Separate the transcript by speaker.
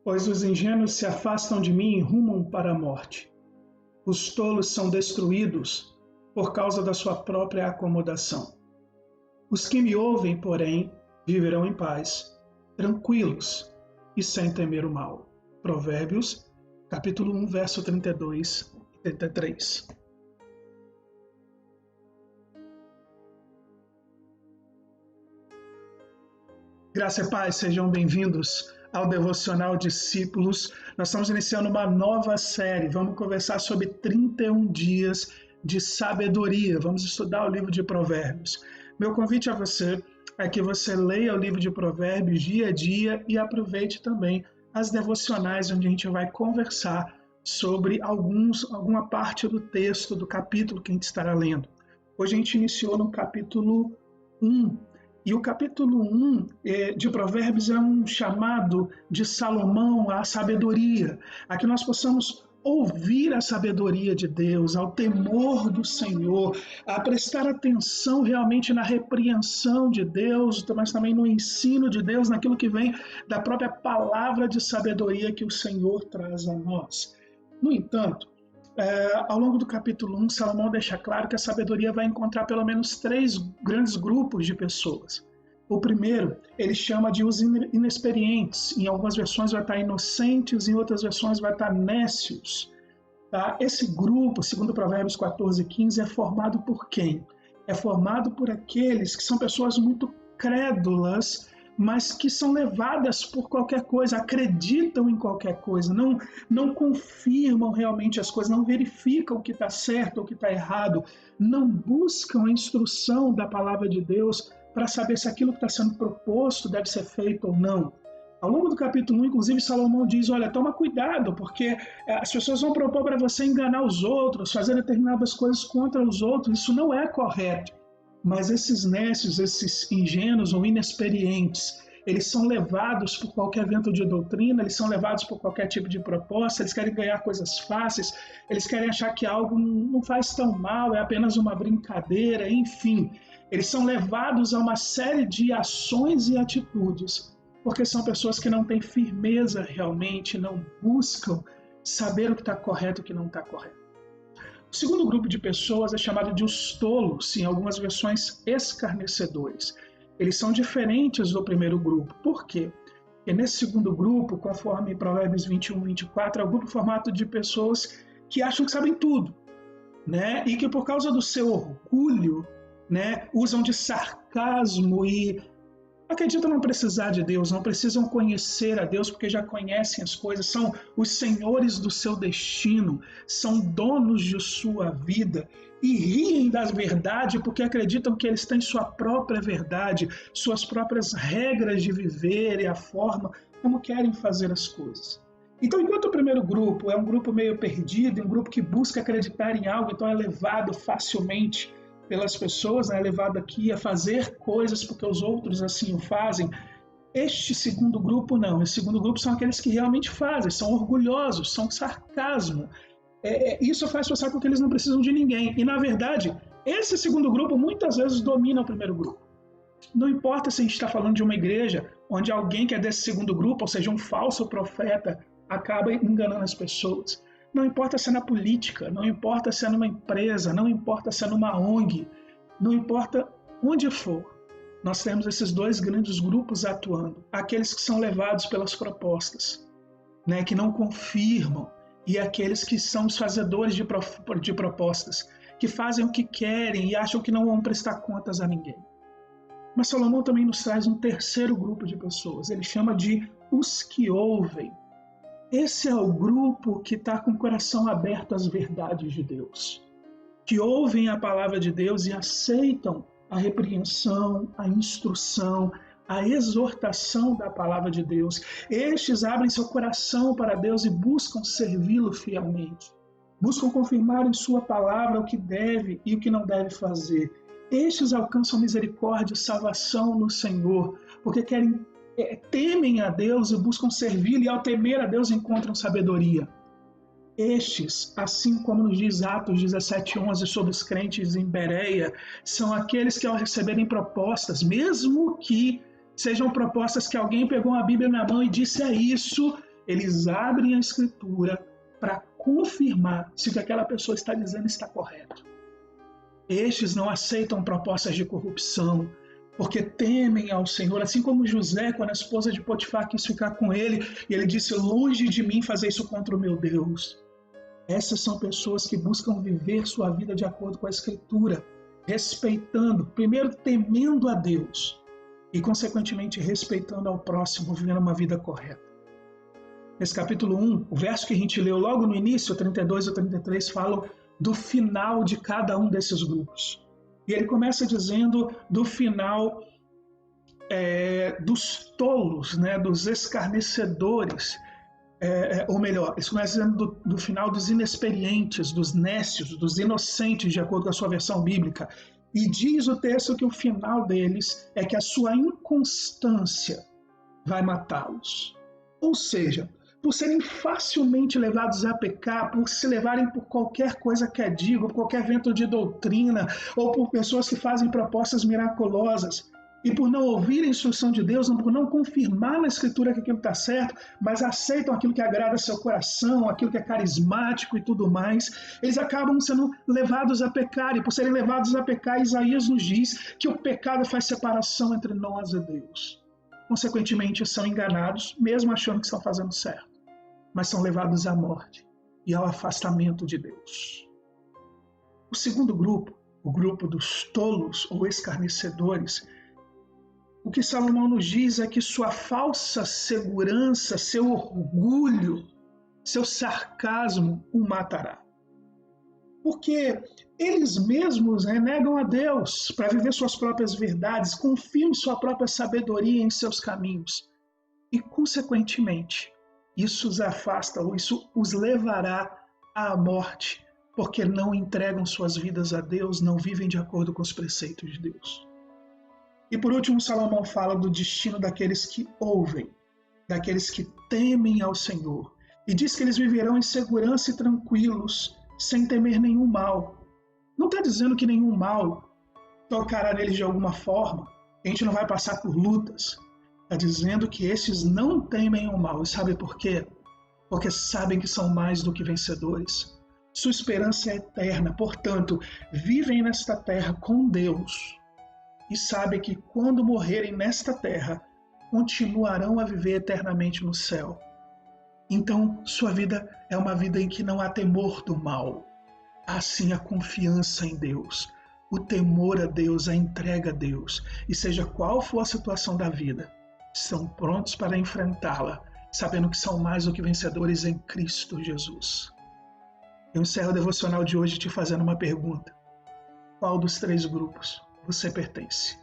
Speaker 1: Pois os ingênuos se afastam de mim e rumam para a morte. Os tolos são destruídos por causa da sua própria acomodação. Os que me ouvem, porém, viverão em paz, tranquilos e sem temer o mal. Provérbios, capítulo 1, verso 32 e 33. Graça e paz, sejam bem-vindos ao Devocional Discípulos. Nós estamos iniciando uma nova série. Vamos conversar sobre 31 dias de sabedoria. Vamos estudar o livro de Provérbios. Meu convite a você é que você leia o livro de Provérbios dia a dia e aproveite também as devocionais, onde a gente vai conversar sobre alguma parte do texto, do capítulo que a gente estará lendo. Hoje a gente iniciou no capítulo 1. E o capítulo 1 de Provérbios é um chamado de Salomão à sabedoria, a que nós possamos ouvir a sabedoria de Deus, ao temor do Senhor, a prestar atenção realmente na repreensão de Deus, mas também no ensino de Deus, naquilo que vem da própria palavra de sabedoria que o Senhor traz a nós. No entanto, ao longo do capítulo 1, Salomão deixa claro que a sabedoria vai encontrar pelo menos 3 grandes grupos de pessoas. O primeiro, ele chama de os inexperientes. Em algumas versões vai estar inocentes, em outras versões vai estar nécios. Tá? Esse grupo, segundo Provérbios 14:15, é formado por quem? É formado por aqueles que são pessoas muito crédulas, mas que são levadas por qualquer coisa, acreditam em qualquer coisa, não confirmam realmente as coisas, não verificam o que está certo ou o que está errado, não buscam a instrução da palavra de Deus para saber se aquilo que está sendo proposto deve ser feito ou não. Ao longo do capítulo 1, inclusive, Salomão diz, olha, toma cuidado, porque as pessoas vão propor para você enganar os outros, fazer determinadas coisas contra os outros, isso não é correto. Mas esses nécios, esses ingênuos ou inexperientes, eles são levados por qualquer vento de doutrina, eles são levados por qualquer tipo de proposta, eles querem ganhar coisas fáceis, eles querem achar que algo não faz tão mal, é apenas uma brincadeira, enfim. Eles são levados a uma série de ações e atitudes, porque são pessoas que não têm firmeza realmente, não buscam saber o que está correto e o que não está correto. O segundo grupo de pessoas é chamado de os tolos, em algumas versões escarnecedores. Eles são diferentes do primeiro grupo. Por quê? Porque nesse segundo grupo, conforme Provérbios 21-24, é o grupo formado de pessoas que acham que sabem tudo, né? E que por causa do seu orgulho, né, usam de sarcasmo e acreditam não precisar de Deus, não precisam conhecer a Deus porque já conhecem as coisas, são os senhores do seu destino, são donos de sua vida e riem da verdade porque acreditam que eles têm sua própria verdade, suas próprias regras de viver e a forma como querem fazer as coisas. Então, enquanto o primeiro grupo é um grupo meio perdido, um grupo que busca acreditar em algo, então é levado facilmente pelas pessoas, né, levado aqui a fazer coisas porque os outros assim o fazem. Este segundo grupo não. Esse segundo grupo são aqueles que realmente fazem, são orgulhosos, são sarcasmo. Isso faz passar com que eles não precisam de ninguém. E, na verdade, esse segundo grupo muitas vezes domina o primeiro grupo. Não importa se a gente está falando de uma igreja onde alguém que é desse segundo grupo, ou seja, um falso profeta, acaba enganando as pessoas. Não importa se é na política, não importa se é numa empresa, não importa se é numa ONG, não importa onde for, nós temos esses 2 grandes grupos atuando. Aqueles que são levados pelas propostas, né, que não confirmam, e aqueles que são os fazedores de propostas, que fazem o que querem e acham que não vão prestar contas a ninguém. Mas Salomão também nos traz um terceiro grupo de pessoas, ele chama de os que ouvem. Esse é o grupo que está com o coração aberto às verdades de Deus, que ouvem a palavra de Deus e aceitam a repreensão, a instrução, a exortação da palavra de Deus. Estes abrem seu coração para Deus e buscam servi-lo fielmente. Buscam confirmar em sua palavra o que deve e o que não deve fazer. Estes alcançam misericórdia e salvação no Senhor, porque temem a Deus e buscam servi-lo, e ao temer a Deus encontram sabedoria. Estes, assim como nos diz Atos 17:11 sobre os crentes em Bereia, são aqueles que ao receberem propostas, mesmo que sejam propostas que alguém pegou a Bíblia na mão e disse é isso, eles abrem a Escritura para confirmar se o que aquela pessoa está dizendo está correto. Estes não aceitam propostas de corrupção, porque temem ao Senhor, assim como José, quando a esposa de Potifar quis ficar com ele, e ele disse, longe de mim fazer isso contra o meu Deus. Essas são pessoas que buscam viver sua vida de acordo com a Escritura, respeitando, primeiro temendo a Deus, e consequentemente respeitando ao próximo, vivendo uma vida correta. Nesse capítulo 1, o verso que a gente leu logo no início, 32 e 33, falam do final de cada um desses grupos. E ele começa dizendo do final dos tolos, né, dos escarnecedores, ou melhor, ele começa dizendo do final dos inexperientes, dos nécios, dos inocentes, de acordo com a sua versão bíblica. E diz o texto que o final deles é que a sua inconstância vai matá-los. Ou seja, por serem facilmente levados a pecar, por se levarem por qualquer coisa que é dito, por qualquer vento de doutrina, ou por pessoas que fazem propostas miraculosas, e por não ouvirem a instrução de Deus, por não confirmar na Escritura que aquilo está certo, mas aceitam aquilo que agrada seu coração, aquilo que é carismático e tudo mais, eles acabam sendo levados a pecar, e por serem levados a pecar, Isaías nos diz que o pecado faz separação entre nós e Deus. Consequentemente, são enganados, mesmo achando que estão fazendo certo, mas são levados à morte e ao afastamento de Deus. O segundo grupo, o grupo dos tolos ou escarnecedores, o que Salomão nos diz é que sua falsa segurança, seu orgulho, seu sarcasmo o matará. Porque eles mesmos negam a Deus para viver suas próprias verdades, confiam em sua própria sabedoria em seus caminhos. E, consequentemente, isso os afasta, ou isso os levará à morte, porque não entregam suas vidas a Deus, não vivem de acordo com os preceitos de Deus. E por último, Salomão fala do destino daqueles que ouvem, daqueles que temem ao Senhor, e diz que eles viverão em segurança e tranquilos, sem temer nenhum mal. Não está dizendo que nenhum mal tocará neles de alguma forma, que a gente não vai passar por lutas. Está dizendo que esses não temem o mal. E sabe por quê? Porque sabem que são mais do que vencedores. Sua esperança é eterna. Portanto, vivem nesta terra com Deus. E sabem que quando morrerem nesta terra, continuarão a viver eternamente no céu. Então, sua vida é uma vida em que não há temor do mal. Há sim a confiança em Deus, o temor a Deus, a entrega a Deus. E seja qual for a situação da vida, estão prontos para enfrentá-la, sabendo que são mais do que vencedores em Cristo Jesus. Eu encerro o devocional de hoje te fazendo uma pergunta. Qual dos três grupos você pertence?